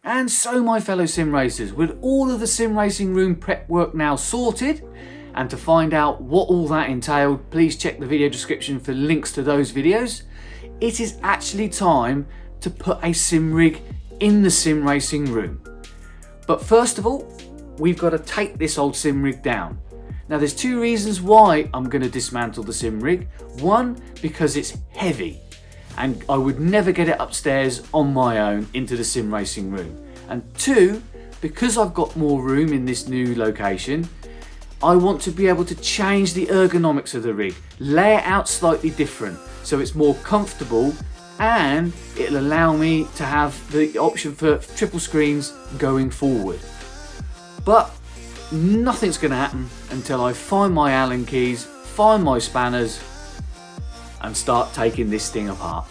And so my fellow sim racers, with all of the sim racing room prep work now sorted, and to find out what all that entailed, please check the video description for links to those videos. It is actually time to put a sim rig in the sim racing room. But first of all, we've got to take this old sim rig down. Now there's two reasons why I'm going to dismantle the sim rig. One, because it's heavy and I would never get it upstairs on my own into the sim racing room. And two, because I've got more room in this new location, I want to be able to change the ergonomics of the rig, lay it out slightly different so it's more comfortable, and it'll allow me to have the option for triple screens going forward. But nothing's going to happen until I find my Allen keys, find my spanners, and start taking this thing apart.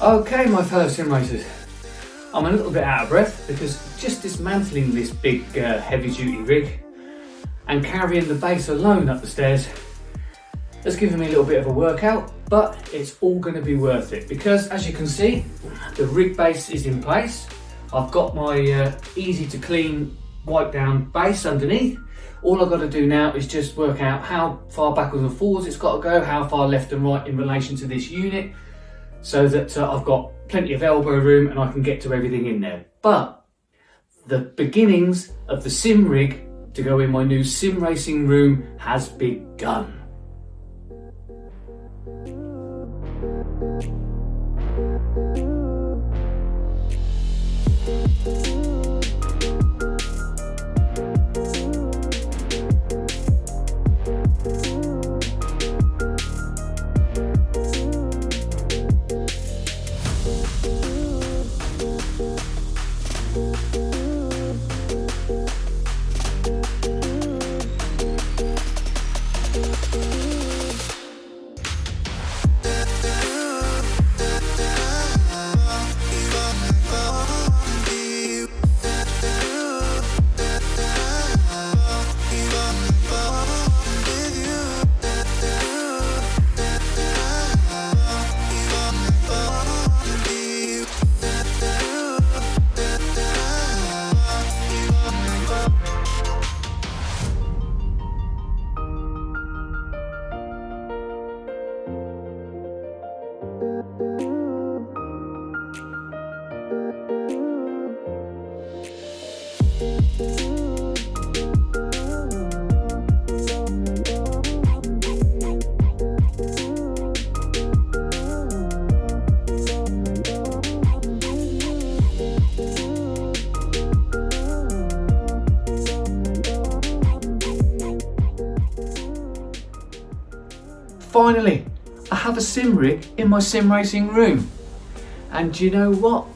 Okay, my fellow sim racers, I'm a little bit out of breath because just dismantling this big heavy duty rig and carrying the base alone up the stairs has given me a little bit of a workout, but it's all going to be worth it because, as you can see, the rig base is in place. I've got my easy to clean wipe down base underneath. All I've got to do now is just work out how far backwards and forwards it's got to go, how far left and right in relation to this unit, so that I've got plenty of elbow room and I can get to everything in there. But the beginnings of the sim rig to go in my new sim racing room has begun. Finally, I have a sim rig in my sim racing room. And do you know what?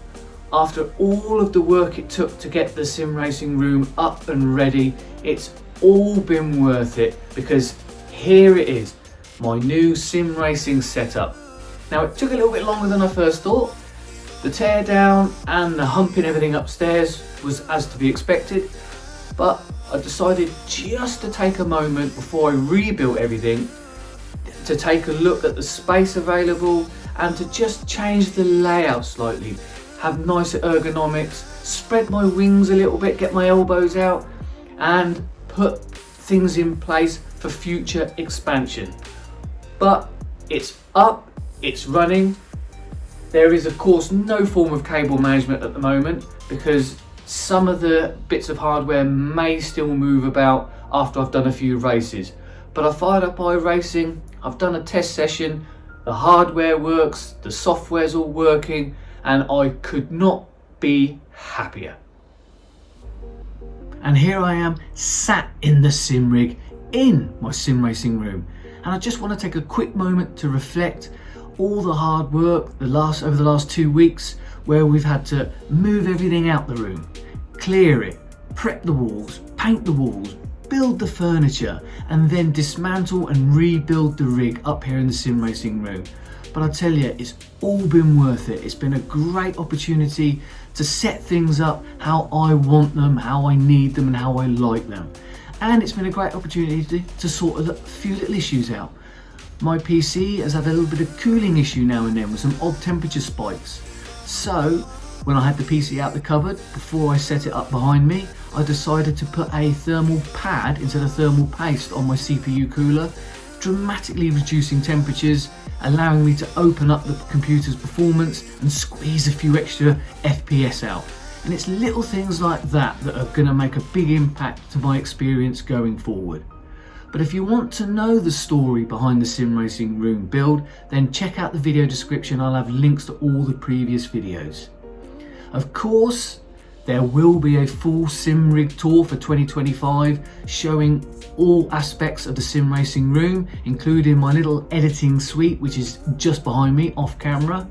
After all of the work it took to get the sim racing room up and ready, it's all been worth it, because here it is, my new sim racing setup. Now it took a little bit longer than I first thought. The tear down and the humping everything upstairs was as to be expected, but I decided just to take a moment before I rebuilt everything to take a look at the space available and to just change the layout slightly, have nicer ergonomics, spread my wings a little bit, get my elbows out, and put things in place for future expansion. But it's up, it's running. There is of course no form of cable management at the moment because some of the bits of hardware may still move about after I've done a few races. But I fired up iRacing, I've done a test session, the hardware works, the software's all working, and I could not be happier. And here I am sat in the sim rig in my sim racing room, and I just want to take a quick moment to reflect all the hard work over the last 2 weeks where we've had to move everything out the room, clear it, prep the walls, paint the walls, build the furniture, and then dismantle and rebuild the rig up here in the sim racing room. But I tell you, it's all been worth it. It's been a great opportunity to set things up how I want them, how I need them, and how I like them. And it's been a great opportunity to sort a few little issues out. My PC has had a little bit of cooling issue now and then with some odd temperature spikes. So when I had the PC out the cupboard, before I set it up behind me, I decided to put a thermal pad instead of thermal paste on my CPU cooler, dramatically reducing temperatures, allowing me to open up the computer's performance and squeeze a few extra FPS out. And it's little things like that that are going to make a big impact to my experience going forward. But if you want to know the story behind the sim racing room build, then check out the video description. I'll have links to all the previous videos. Of course, there will be a full sim rig tour for 2025 showing all aspects of the sim racing room, including my little editing suite, which is just behind me off camera.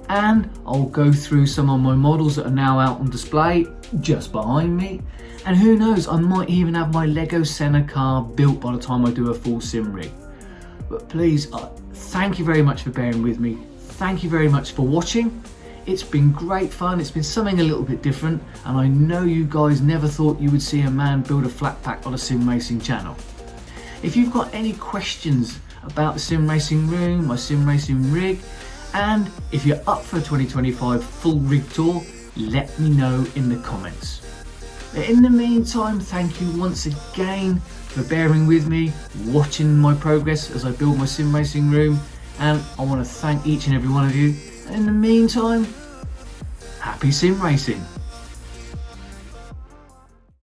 And I'll go through some of my models that are now out on display just behind me. And who knows, I might even have my Lego Senna car built by the time I do a full sim rig. But please, thank you very much for bearing with me. Thank you very much for watching. It's been great fun. It's been something a little bit different, and I know you guys never thought you would see a man build a flat pack on a sim racing channel. If you've got any questions about the sim racing room, my sim racing rig, and if you're up for a 2025 full rig tour, let me know in the comments. In the meantime, thank you once again for bearing with me, watching my progress as I build my sim racing room, and I want to thank each and every one of you. In the meantime, happy sim racing.